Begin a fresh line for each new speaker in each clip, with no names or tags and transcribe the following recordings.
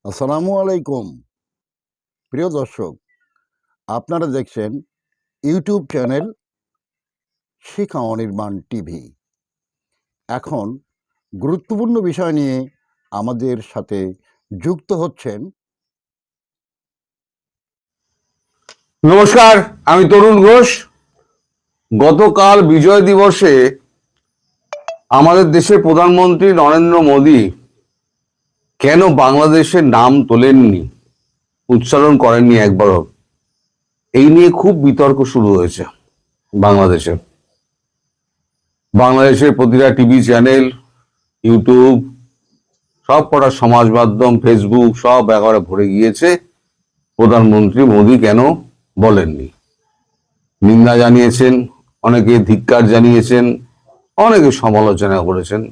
আসসালামু আলাইকুম প্রিয় দর্শক, আপনারা দেখছেন ইউটিউব চ্যানেল শিখা অনির্বাণ টিভি। এখন গুরুত্বপূর্ণ বিষয় নিয়ে আমাদের সাথে যুক্ত হচ্ছেন।
নমস্কার, আমি তরুণ ঘোষ। গতকাল বিজয় দিবসে আমাদের দেশের প্রধানমন্ত্রী নরেন্দ্র মোদী কেন বাংলাদেশের নাম তোলেননি, উচ্চারণ করেননি একবারও, এই নিয়ে খুব বিতর্ক শুরু হয়েছে বাংলাদেশের প্রতিটা টিভি চ্যানেল, ইউটিউব, সব কটা সমাজ মাধ্যম, ফেসবুক সব একেবারে ভরে গিয়েছে প্রধানমন্ত্রী মোদী কেন বলেননি। নিন্দা জানিয়েছেন, অনেকে ধিক্কার জানিয়েছেন, অনেকে সমালোচনা করেছেন।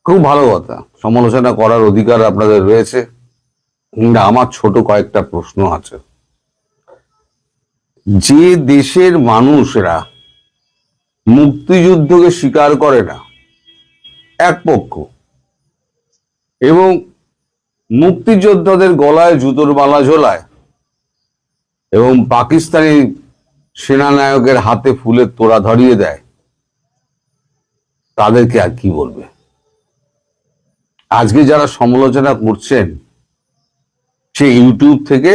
খুব ভালো কথা, সমালোচনা করার অধিকার আপনাদের রয়েছে। কিন্তু আমার ছোট কয়েকটা প্রশ্ন আছে। যে দেশের মানুষরা মুক্তিযুদ্ধকে স্বীকার করে না এক পক্ষ, এবং মুক্তিযোদ্ধাদের গলায় জুতোর মালা ঝোলায় এবং পাকিস্তানি সেনানায়কের হাতে ফুলের তোড়া ধরিয়ে দেয়, তাদেরকে আর কি বলবে? আজকে যারা সমালোচনা করছেন, সে ইউটিউব থেকে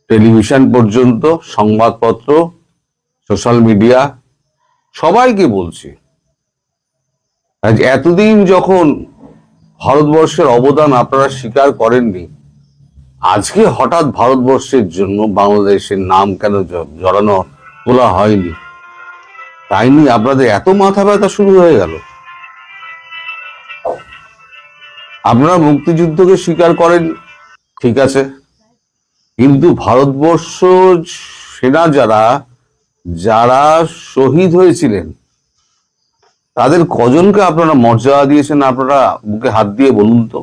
টেলিভিশন পর্যন্ত, সংবাদপত্র, সোশ্যাল মিডিয়া, সবাইকে বলছি, আজ এতদিন যখন ভারতবর্ষের অবদান আপনারা স্বীকার করেননি, আজকে হঠাৎ ভারতবর্ষের জন্য বাংলাদেশের নাম কেন জড়ানো তোলা হয়নি, তাই নিয়ে আপনাদের এত মাথা ব্যথা শুরু হয়ে গেল। আপনারা মুক্তিযুদ্ধকে স্বীকার করেন, ঠিক আছে, কিন্তু ভারতবর্ষ সেনা যারা যারা শহীদ হয়েছিলেন, তাদের কজনকে আপনারা মর্যাদা দিয়েছেন? আপনারা বুকে হাত দিয়ে বলুন তো।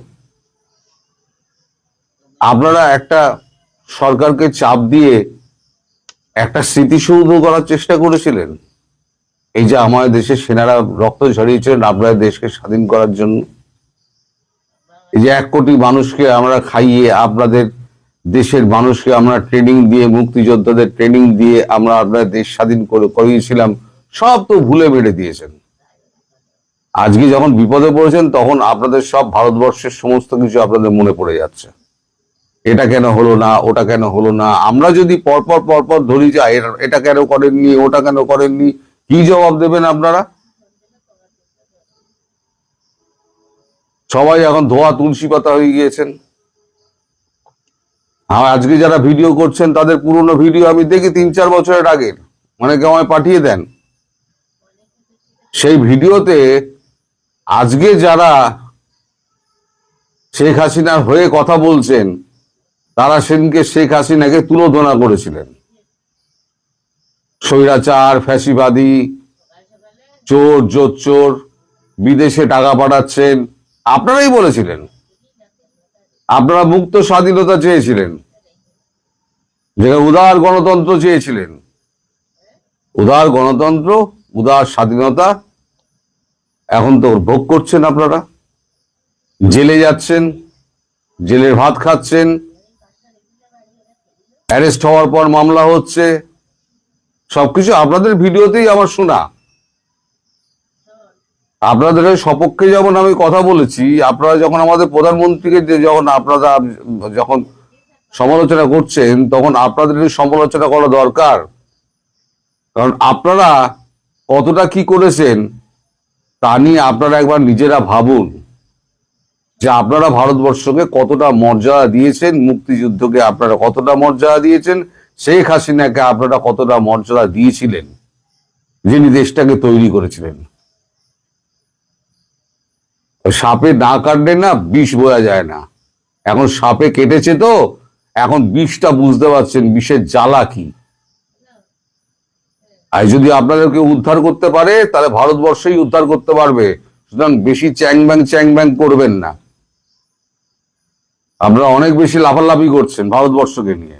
আপনারা একটা সরকারকে চাপ দিয়ে একটা স্মৃতিসৌধ করার চেষ্টা করেছিলেন, এই যে আমাদের দেশের সেনারা রক্ত ঝরিয়েছিলেন আপনাদের দেশকে স্বাধীন করার জন্য। এই যে 1 কোটি মানুষকে আমরা খাইয়ে, আপনাদের দেশের মানুষকে আমরা ট্রেনিং দিয়ে, মুক্তিযোদ্ধাদের ট্রেনিং দিয়ে আমরা আপনাদের দেশ স্বাধীন করিয়েছিলাম, সব তো ভুলে বেড়ে দিয়েছেন। আজকে যখন বিপদে পড়েছেন, তখন আপনাদের সব ভারতবর্ষের সমস্ত কিছু আপনাদের মনে পড়ে যাচ্ছে। এটা কেন হলো না, ওটা কেন হলো না। আমরা যদি পরপর পরপর ধরি যে এটা কেন করেননি, ওটা কেন করেননি, কি জবাব দেবেন আপনারা? সবাই এখন ধোয়া তুলসী পাতা হয়ে গিয়েছেন। আজকে যারা ভিডিও করছেন, তাদের পুরনো ভিডিও আমি দেখি 3-4 বছরের আগের, অনেকে আমায় পাঠিয়ে দেন। সেই ভিডিওতে আজকে যারা শেখ হাসিনার হয়ে কথা বলছেন, তারা সেদিনকে শেখ হাসিনাকে তুলোধনা করেছিলেন। স্বৈরাচার, ফ্যাসিবাদী, চোর, জোচ্চোর, বিদেশে টাকা পাঠাচ্ছেন, আপনারাই বলেছিলেন। আপনারা মুক্ত স্বাধীনতা চেয়েছিলেন, যেখানে উদার গণতন্ত্র চেয়েছিলেন। উদার গণতন্ত্র, উদার স্বাধীনতা এখন তো ভোগ করছেন আপনারা। জেলে যাচ্ছেন, জেলের ভাত খাচ্ছেন, অ্যারেস্ট হওয়ার পর মামলা হচ্ছে, সবকিছু আপনাদের ভিডিওতেই আমার শোনা। আপনাদের সপক্ষে যেমন আমি কথা বলেছি, আপনারা যখন আমাদের প্রধানমন্ত্রীকে যখন সমালোচনা করছেন, তখন আপনাদের সমালোচনা করা দরকার। কারণ আপনারা কতটা কি করেছেন তা নিয়ে আপনারা একবার নিজেরা ভাবুন, যে আপনারা ভারতবর্ষকে কতটা মর্যাদা দিয়েছেন, মুক্তিযুদ্ধকে আপনারা কতটা মর্যাদা দিয়েছেন, শেখ হাসিনাকে আপনারা কতটা মর্যাদা দিয়েছিলেন, যিনি দেশটাকে তৈরি করেছিলেন। সাপে না কাটলে না বিষ বোঝা যায় না। এখন সাপে কেটেছে, তো এখন বিষটা বুঝতে পারছেন, বিষের জ্বালা কি। আর যদি আপনাদেরকে উদ্ধার করতে পারে, তাহলে ভারতবর্ষই উদ্ধার করতে পারবে। সুতরাং বেশি চ্যাং ব্যাং করবেন না। আপনারা অনেক বেশি লাফালাফি করছেন ভারতবর্ষকে নিয়ে।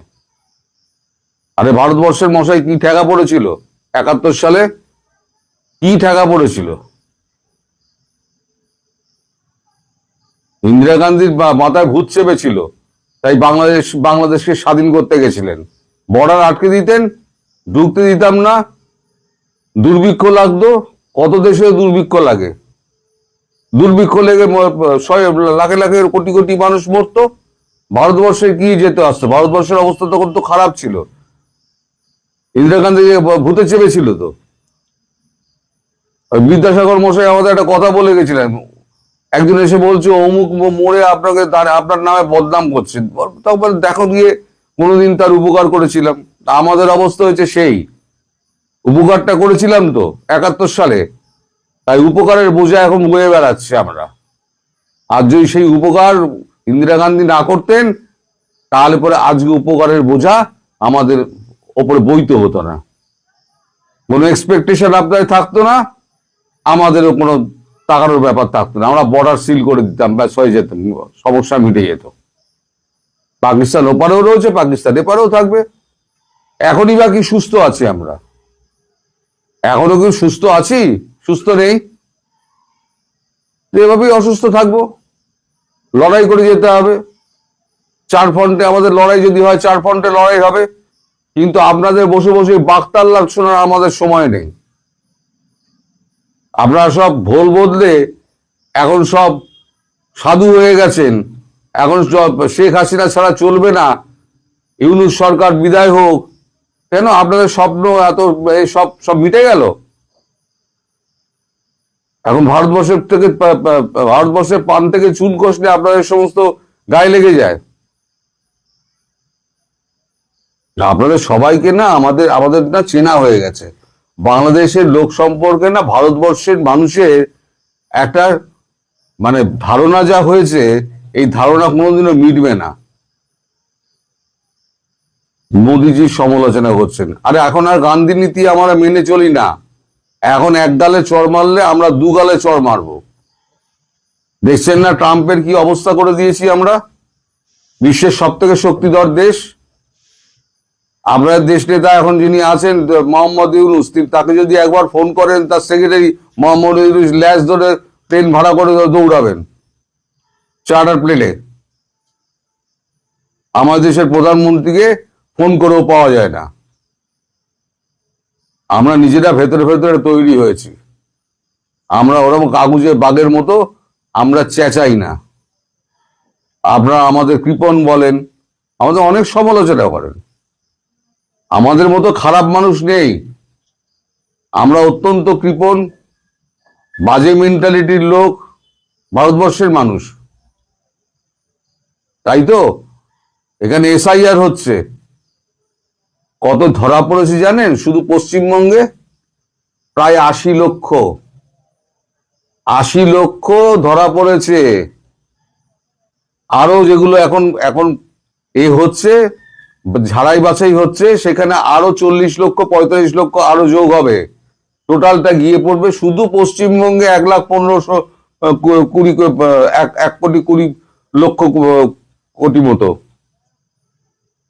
আরে ভারতবর্ষের মশাই কি ঠেকা পড়েছিল 71 সালে? কি ঠেকা পড়েছিল? ইন্দিরা গান্ধীর মাথায় ভূত চেপেছিল, তাই বাংলাদেশকে স্বাধীন করতে গেছিলেন। বর্ডার আটকে দিতেন, ঢুকতে দিতাম না, দুর্ভিক্ষ লাগতো। কত দেশে দুর্ভিক্ষ লাগে, দুর্ভিক্ষ লেগে লাখে লাখে কোটি কোটি মানুষ মরতো। ভারতবর্ষে কি যেতে আসতো? ভারতবর্ষের অবস্থা তখন তো খারাপ ছিল। ইন্দিরা গান্ধী ভূতে চেপেছিল তো। বিদ্যাসাগর মশাই আমাদের একটা কথা বলে গেছিলেন, একজন এসে বলছে অমুক মোড়ে আপনাকে আপনার নামে বদনাম করছে, তখন দেখো গিয়ে কোনোদিন তার উপকার করেছিলাম। আমাদের অবস্থা হয়েছে সেই, উপকারটা করেছিলাম তো 71 সালে, তাই উপকারের বোঝা এখন বয়ে বেড়াচ্ছে আমরা। আর যদি সেই উপকার ইন্দিরা গান্ধী না করতেন, তাহলে পরে আজকে উপকারের বোঝা আমাদের ওপরে বইতে হতো না, কোনো এক্সপেকটেশন আপনাদের থাকতো না, আমাদেরও কোনো তাকানোর ব্যাপার থাকতো না। আমরা বর্ডার সিল করে দিতাম, ব্যাস হয়ে যেত, সমস্যা মিটে যেত। পাকিস্তান ওপারেও রয়েছে, পাকিস্তান এপারেও থাকবে। এখনই বা কি সুস্থ আছি আমরা? এখনো কি সুস্থ আছি? সুস্থ নেই, এভাবেই অসুস্থ থাকবো। লড়াই করে যেতে হবে। 4 ফ্রন্টে আমাদের লড়াই যদি হয়, 4 ফ্রন্টে লড়াই হবে। কিন্তু আপনাদের বসে বসে বাকতাল্লাপ শোনার আমাদের সময় নেই। আপনারা সব ভোল বদলে এখন সব সাধু হয়ে গেছেন। এখন শেখ হাসিনা ছাড়া চলবে না, ইউনূস সরকার বিদায় হোক। কেন আপনাদের স্বপ্ন এত সব সব মিটে গেল? এখন ভারতবর্ষের পান থেকে চুন কষলে আপনাদের সমস্ত গায়ে লেগে যায়। আপনাদের সবাইকে না আমাদের না চেনা হয়ে গেছে। বাংলাদেশের লোক সম্পর্কে না ভারতবর্ষের মানুষের একটা মানে ধারণা যা হয়েছে, এই ধারণা কোনোদিনও মিটবে না। মোদিজির সমালোচনা করছেন, আরে এখন আর গান্ধী নীতি আমরা মেনে চলি না। এখন এক গালে চড় মারলে আমরা 2 গালে চড় মারবো। দেখছেন না ট্রাম্পের কি অবস্থা করে দিয়েছি আমরা? বিশ্বের সব থেকে শক্তিধর দেশ। আপনার দেশ নেতা এখন যিনি আছেন মোহাম্মদ ইউনূস, তাকে যদি একবার ফোন করেন, তার সেক্রেটারি মোহাম্মদ ইউনূস ল্যাজ ধরে ট্রেন ভাড়া করে দৌড়াবেন চার্টার প্লেনে। আমাদের দেশের প্রধানমন্ত্রীকে ফোন করেও পাওয়া যায় না। আমরা নিজেরা ভেতরে ভেতরে তৈরি হয়েছি। আমরা ওরকম কাগজে বাঘের মতো আমরা চেঁচাই না। আপনারা আমাদের কৃপণ বলেন, আমাদের অনেক সমালোচনা করেন। আমাদের মতো খারাপ মানুষ নেই। আমরা অত্যন্ত কৃপণ, বাজে মেন্টালিটির লোক, ভারতবর্ষের মানুষ। তাই তো এখানে এসআইআর হচ্ছে। কত ধরা পড়েছে জানেন? শুধু পশ্চিমবঙ্গে প্রায় 80 লক্ষ। 80 লক্ষ ধরা পড়েছে। আরো যেগুলো এখন এখন হচ্ছে, ঝাড়াই বাছাই হচ্ছে, সেখানে আরো 40 লক্ষ 45 লক্ষ আরো যোগ হবে। টোটালটা গিয়ে পড়বে শুধু পশ্চিমবঙ্গে 1,15,20,1,20,00,000 মতো।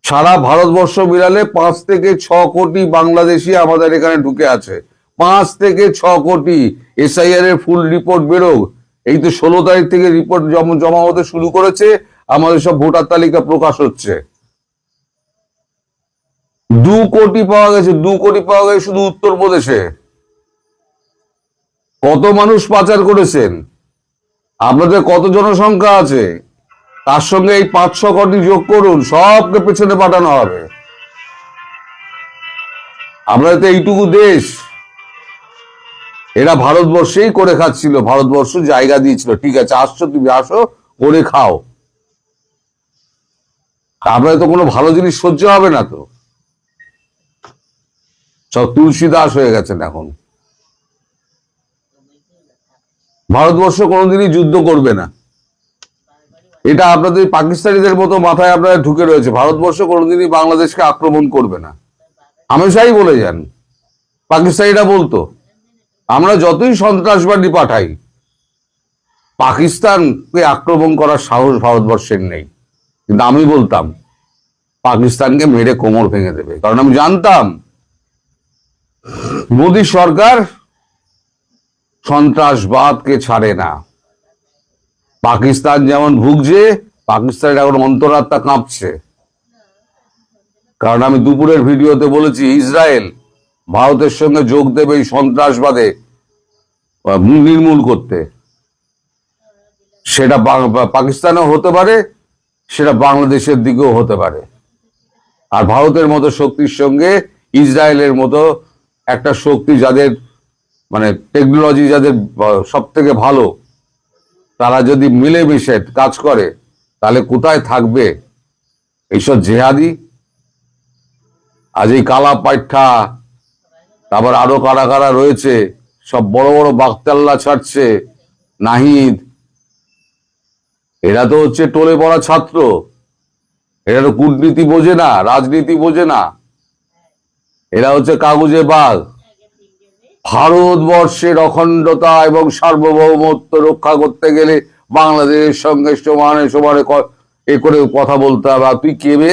সারা ভারতবর্ষ মিলালে 5 থেকে 6 কোটি বাংলাদেশি আমাদের এখানে ঢুকে আছে। 5 থেকে 6 কোটি। এসআইআর এর ফুল রিপোর্ট বেরোক। এই তো 16 তারিখ থেকে রিপোর্ট জমা হতে শুরু করেছে, আমাদের সব ভোটার তালিকা প্রকাশ হচ্ছে। 2 কোটি পাওয়া গেছে, 2 কোটি পাওয়া গেছে শুধু উত্তরপ্রদেশে। কত মানুষ পাচার করেছেন? আপনাদের কত জনসংখ্যা আছে? তার সঙ্গে এই 500 কোটি যোগ করুন, সবকে পেছনে পাঠানো হবে। আপনাদের তো এইটুকু দেশ। এরা ভারতবর্ষেই করে খাচ্ছিল, ভারতবর্ষ জায়গা দিয়েছিল, ঠিক আছে আসছো, তুমি আসো, করে খাও। আপনাদের তো কোনো ভালো জিনিস সহ্য হবে না তো। সব তুলসী দাস হয়ে গেছেন এখন। ভারতবর্ষ কোনোদিনই যুদ্ধ করবে না, এটা আপনাদের পাকিস্তানিদের মতো মাথায় আপনাদের ঢুকে রয়েছে। ভারতবর্ষ কোনোদিনই বাংলাদেশকে আক্রমণ করবে না, হামেশাই বলে যান। পাকিস্তানিরা বলতো আমরা যতই সন্ত্রাসবাদী পাঠাই, পাকিস্তানকে আক্রমণ করার সাহস ভারতবর্ষের নেই। কিন্তু আমি বলতাম পাকিস্তানকে মেরে কোমর ভেঙে দেবে, কারণ আমি জানতাম মোদী সরকার সন্ত্রাসবাদকে ছাড়ে না। পাকিস্তান যেমন ভুগছে, পাকিস্তানের এখন অন্তরাত্মা কাঁপছে। কারণ আমি দুপুরের ভিডিওতে বলেছি, ইসরায়েল ভারতের সঙ্গে যোগ দেবে এই সন্ত্রাসবাদে নির্মূল করতে। সেটা পাকিস্তানেও হতে পারে, সেটা বাংলাদেশের দিকেও হতে পারে। আর ভারতের মতো শক্তির সঙ্গে ইসরায়েলের মতো একটা শক্তি, যাদের মানে টেকনোলজি যাদের সব থেকে ভালো, তারা যদি মিলেমিশে কাজ করে, তাহলে কোথায় থাকবে এইসব জেহাদি? আজ এই কালা পাইঠা, তারপর আরো কারা কারা রয়েছে, সব বড় বড় বাগতাল্লা ছাড়ছে, নাহিদ, এরা তো হচ্ছে টলে পড়া ছাত্র। এরা তো কূটনীতি বোঝে না, রাজনীতি বোঝে না, এরা হচ্ছে কাগজে বাঘ। ভারতবর্ষের অখণ্ডতা এবং সার্বভৌমত্ব রক্ষা করতে গেলে বাংলাদেশের সঙ্গে সমানে সমানে এ করে কথা বলতে হবে। আর তুই কেবে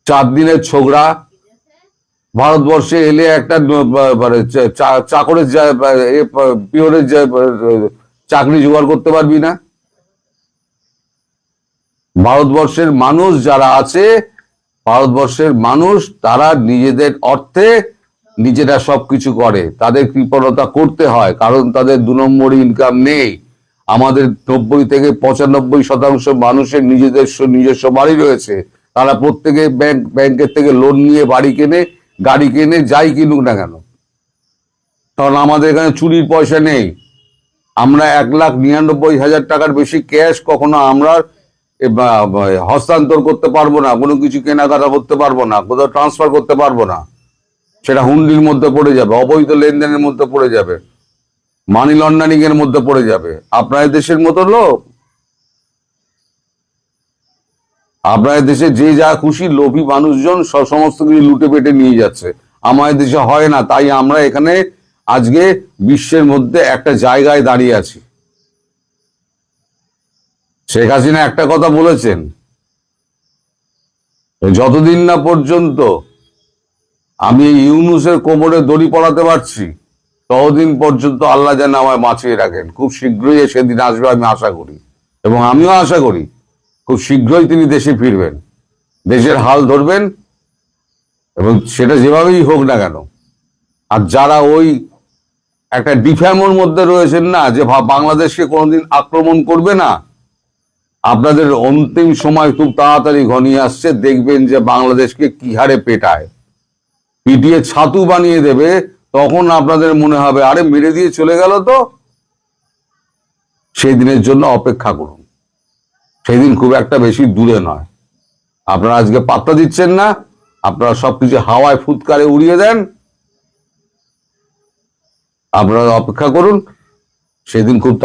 4 দিনের ছোকরা, ভারতবর্ষে এলে একটা মানে চাকরের পিওরের চাকরি জোগাড় করতে পারবি না। ভারতবর্ষের মানুষ যারা আছে, ভারতবর্ষের মানুষ, তারা নিজেদের অর্থে নিজেরা সবকিছু করে। তাদের কৃপণতা করতে হয়, কারণ তাদের 2 নম্বর ইনকাম নেই। আমাদের 90 থেকে 95% মানুষের নিজস্ব বাড়ি রয়েছে। তারা প্রত্যেকে ব্যাংকের থেকে লোন নিয়ে বাড়ি কেনে, গাড়ি কেনে, যাই কিনুক না কেন। কারণ আমাদের এখানে চুরির পয়সা নেই। আমরা 1,99,000 টাকার বেশি ক্যাশ কখনো আমরা হস্তান্তর করতে পারবো না, কোনো কিছু কেনাকাটা করতে পারবো না, কোথাও ট্রান্সফার করতে পারবো না। সেটা হুন্ডির মধ্যে পড়ে যাবে, অবৈধ লেনদেনের মধ্যে পড়ে যাবে, মানি লন্ডারিং এর মধ্যে পড়ে যাবে। আপনার দেশের মতো লোক, আপনার দেশে যে যা খুশি লোভী মানুষজন সমস্ত কিছু লুটে পেটে নিয়ে যাচ্ছে। আমাদের দেশে হয় না, তাই আমরা এখানে আজকে বিশ্বের মধ্যে একটা জায়গায় দাঁড়িয়ে আছি। শেখ হাসিনা একটা কথা বলেছেন, যতদিন না পর্যন্ত আমি ইউনূসের কোমরে দড়ি পড়াতে পারছি, ততদিন পর্যন্ত আল্লাহ যেন আমায় বাঁচিয়ে রাখেন। খুব শীঘ্রই সেদিন আসবে আমি আশা করি, এবং আমিও আশা করি খুব শীঘ্রই তিনি দেশে ফিরবেন, দেশের হাল ধরবেন, এবং সেটা যেভাবেই হোক না কেন। আর যারা ওই একটা ডিফ্যামোর মধ্যে রয়েছেন না, যে বাংলাদেশকে কোনোদিন আক্রমণ করবে না, আপনাদের অন্তিম সময় খুব তাড়াতাড়ি ঘনিয়ে আসছে। দেখবেন যে বাংলাদেশকে কি হারে পিটিয়ে ছাতু বানিয়ে দেবে। তখন আপনাদের মনে হবে, আরে মেরে দিয়ে চলে গেল তো। সেই দিনের জন্য অপেক্ষা করুন, সেই দিন খুব একটা বেশি দূরে নয়। আপনারা আজকে পাত্তা দিচ্ছেন না, আপনারা সবকিছু হাওয়ায় ফুৎকারে উড়িয়ে দেন। আপনারা অপেক্ষা করুন, সেদিন খুব